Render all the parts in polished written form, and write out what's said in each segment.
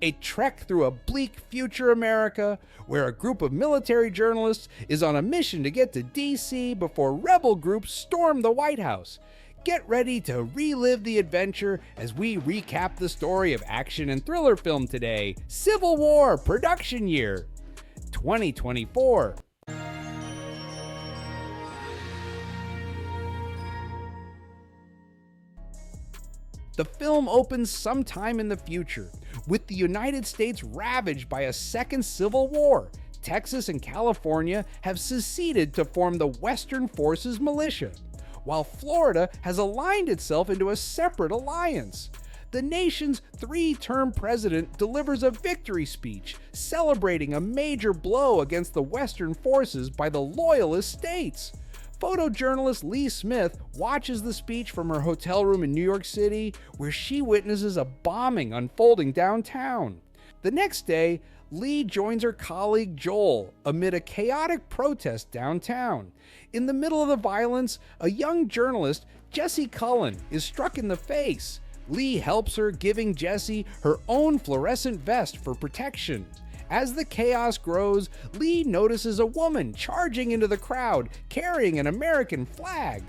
A trek through a bleak future America where a group of military journalists is on a mission to get to DC before rebel groups storm the White House. Get ready to relive the adventure as we recap the story of action and thriller film today, Civil War production year, 2024. The film opens sometime in the future, with the United States ravaged by a second civil war. Texas and California have seceded to form the Western Forces Militia, while Florida has aligned itself into a separate alliance. The nation's three-term president delivers a victory speech celebrating a major blow against the Western forces by the Loyalist states. Photojournalist Lee Smith watches the speech from her hotel room in New York City, where she witnesses a bombing unfolding downtown. The next day, Lee joins her colleague Joel amid a chaotic protest downtown. In the middle of the violence, a young journalist, Jessie Cullen, is struck in the face. Lee helps her, giving Jessie her own fluorescent vest for protection. As the chaos grows, Lee notices a woman charging into the crowd carrying an American flag.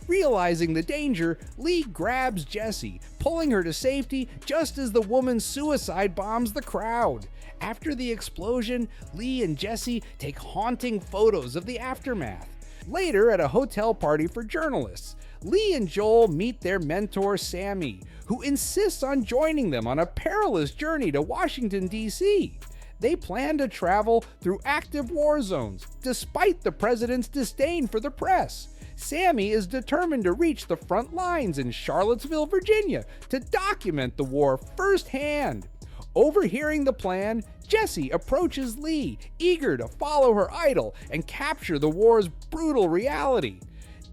Realizing the danger, Lee grabs Jessie, pulling her to safety just as the woman suicide bombs the crowd. After the explosion, Lee and Jessie take haunting photos of the aftermath. Later, at a hotel party for journalists, Lee and Joel meet their mentor Sammy, who insists on joining them on a perilous journey to Washington, D.C. They plan to travel through active war zones, despite the president's disdain for the press. Sammy is determined to reach the front lines in Charlottesville, Virginia, to document the war firsthand. Overhearing the plan, Jessie approaches Lee, eager to follow her idol and capture the war's brutal reality.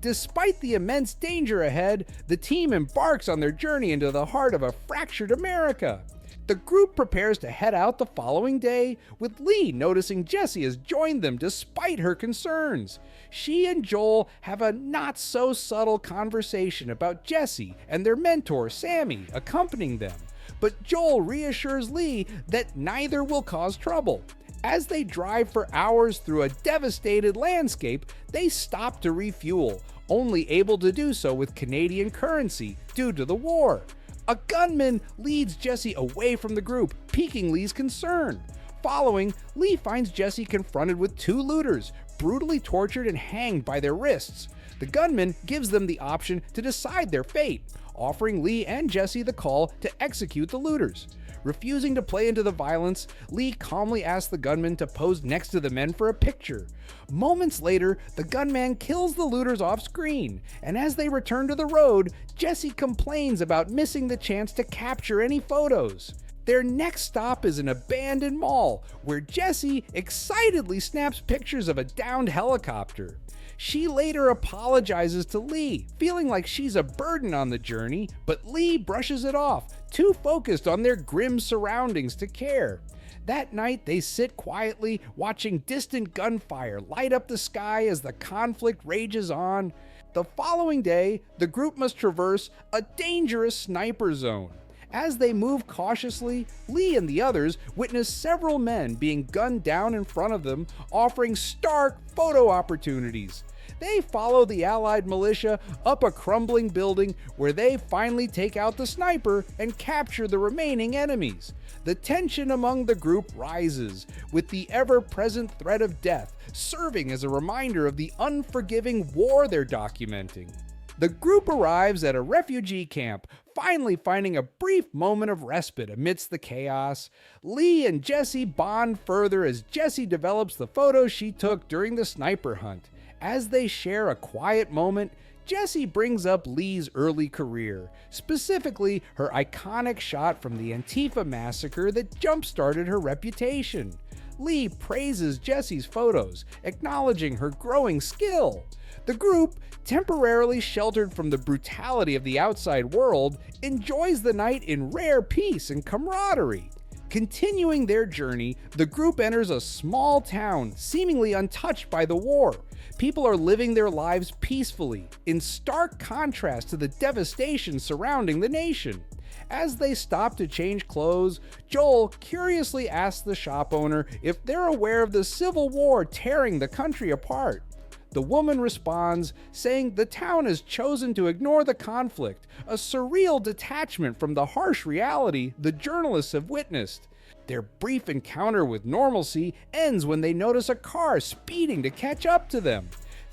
Despite the immense danger ahead, the team embarks on their journey into the heart of a fractured America. The group prepares to head out the following day, with Lee noticing Jessie has joined them despite her concerns. She and Joel have a not-so-subtle conversation about Jessie and their mentor Sammy accompanying them, but Joel reassures Lee that neither will cause trouble. As they drive for hours through a devastated landscape, they stop to refuel, only able to do so with Canadian currency due to the war. A gunman leads Jessie away from the group, piquing Lee's concern. Following, Lee finds Jessie confronted with two looters, brutally tortured and hanged by their wrists. The gunman gives them the option to decide their fate, offering Lee and Jessie the call to execute the looters. Refusing to play into the violence, Lee calmly asks the gunman to pose next to the men for a picture. Moments later, the gunman kills the looters off screen, and as they return to the road, Jessie complains about missing the chance to capture any photos. Their next stop is an abandoned mall, where Jessie excitedly snaps pictures of a downed helicopter. She later apologizes to Lee, feeling like she's a burden on the journey, but Lee brushes it off, too focused on their grim surroundings to care. That night, they sit quietly, watching distant gunfire light up the sky as the conflict rages on. The following day, the group must traverse a dangerous sniper zone. As they move cautiously, Lee and the others witness several men being gunned down in front of them, offering stark photo opportunities. They follow the Allied militia up a crumbling building where they finally take out the sniper and capture the remaining enemies. The tension among the group rises, with the ever-present threat of death serving as a reminder of the unforgiving war they're documenting. The group arrives at a refugee camp, finally finding a brief moment of respite amidst the chaos. Lee and Jessie bond further as Jessie develops the photos she took during the sniper hunt. As they share a quiet moment, Jessie brings up Lee's early career, specifically her iconic shot from the Antifa massacre that jump-started her reputation. Lee praises Jessie's photos, acknowledging her growing skill. The group, temporarily sheltered from the brutality of the outside world, enjoys the night in rare peace and camaraderie. Continuing their journey, the group enters a small town seemingly untouched by the war. People are living their lives peacefully, in stark contrast to the devastation surrounding the nation. As they stop to change clothes, Joel curiously asks the shop owner if they're aware of the Civil War tearing the country apart. The woman responds, saying the town has chosen to ignore the conflict, a surreal detachment from the harsh reality the journalists have witnessed. Their brief encounter with normalcy ends when they notice a car speeding to catch up to them.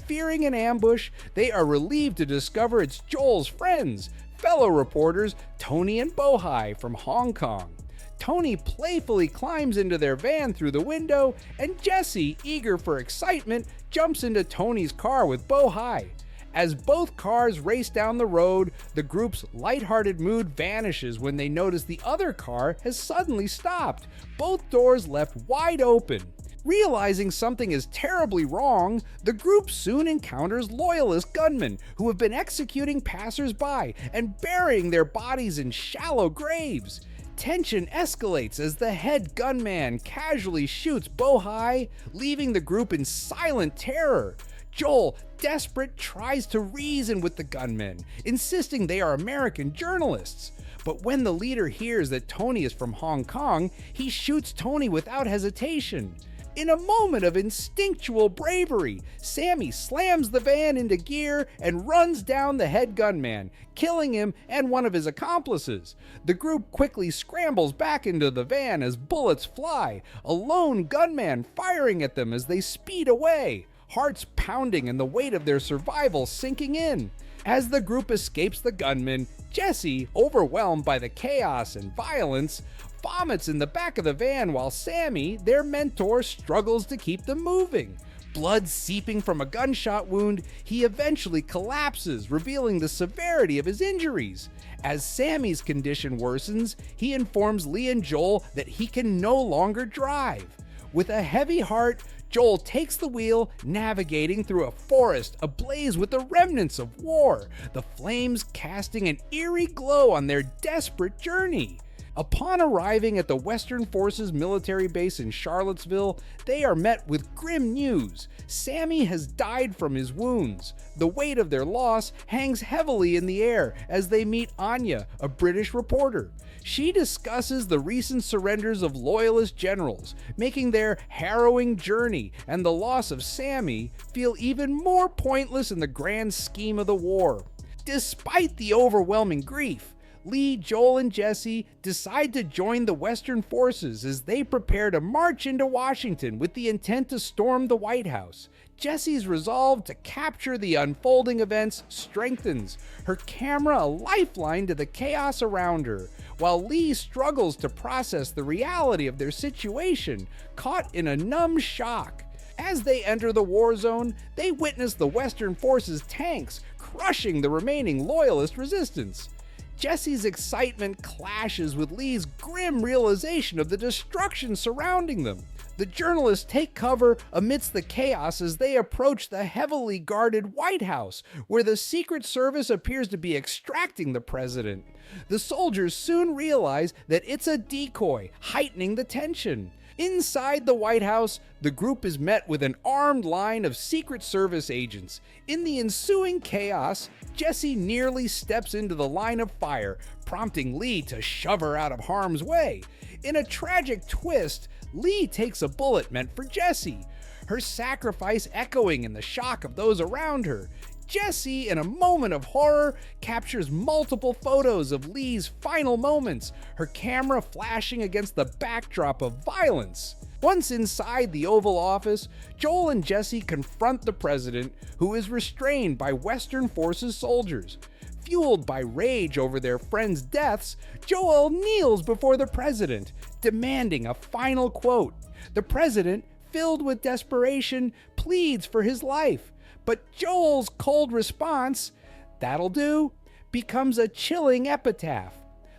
Fearing an ambush, they are relieved to discover it's Joel's friends, fellow reporters Tony and Bohai from Hong Kong. Tony playfully climbs into their van through the window, and Jesse, eager for excitement, jumps into Tony's car with Bohai. As both cars race down the road, the group's lighthearted mood vanishes when they notice the other car has suddenly stopped, both doors left wide open. Realizing something is terribly wrong, the group soon encounters loyalist gunmen who have been executing passers-by and burying their bodies in shallow graves. Tension escalates as the head gunman casually shoots Bohai, leaving the group in silent terror. Joel, desperate, tries to reason with the gunmen, insisting they are American journalists. But when the leader hears that Tony is from Hong Kong, he shoots Tony without hesitation. In a moment of instinctual bravery, Sammy slams the van into gear and runs down the head gunman, killing him and one of his accomplices. The group quickly scrambles back into the van as bullets fly, a lone gunman firing at them as they speed away, hearts pounding and the weight of their survival sinking in. As the group escapes the gunman, Jesse, overwhelmed by the chaos and violence, vomits in the back of the van while Sammy, their mentor, struggles to keep them moving. Blood seeping from a gunshot wound, he eventually collapses, revealing the severity of his injuries. As Sammy's condition worsens, he informs Lee and Joel that he can no longer drive. With a heavy heart, Joel takes the wheel, navigating through a forest ablaze with the remnants of war, the flames casting an eerie glow on their desperate journey. Upon arriving at the Western Forces military base in Charlottesville, they are met with grim news. Sammy has died from his wounds. The weight of their loss hangs heavily in the air as they meet Anya, a British reporter. She discusses the recent surrenders of loyalist generals, making their harrowing journey and the loss of Sammy feel even more pointless in the grand scheme of the war. Despite the overwhelming grief, Lee, Joel, and Jesse decide to join the Western forces as they prepare to march into Washington with the intent to storm the White House. Jesse's resolve to capture the unfolding events strengthens, her camera a lifeline to the chaos around her, while Lee struggles to process the reality of their situation, caught in a numb shock. As they enter the war zone, they witness the Western forces' tanks crushing the remaining loyalist resistance. Jesse's excitement clashes with Lee's grim realization of the destruction surrounding them. The journalists take cover amidst the chaos as they approach the heavily guarded White House, where the Secret Service appears to be extracting the president. The soldiers soon realize that it's a decoy, heightening the tension. Inside the White House, the group is met with an armed line of Secret Service agents. In the ensuing chaos, Jesse nearly steps into the line of fire, prompting Lee to shove her out of harm's way. In a tragic twist, Lee takes a bullet meant for Jesse, her sacrifice echoing in the shock of those around her. Jesse, in a moment of horror, captures multiple photos of Lee's final moments, her camera flashing against the backdrop of violence. Once inside the Oval Office, Joel and Jesse confront the president, who is restrained by Western Forces soldiers. Fueled by rage over their friends' deaths, Joel kneels before the president, demanding a final quote. The president, filled with desperation, pleads for his life. But Joel's cold response, "That'll do," becomes a chilling epitaph.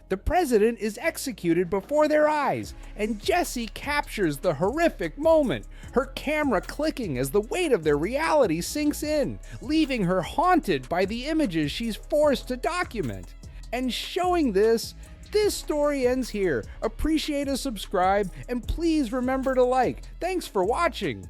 The president is executed before their eyes, and Jesse captures the horrific moment, her camera clicking as the weight of their reality sinks in, leaving her haunted by the images she's forced to document. And showing this story ends here. Appreciate a subscribe, and please remember to like. Thanks for watching.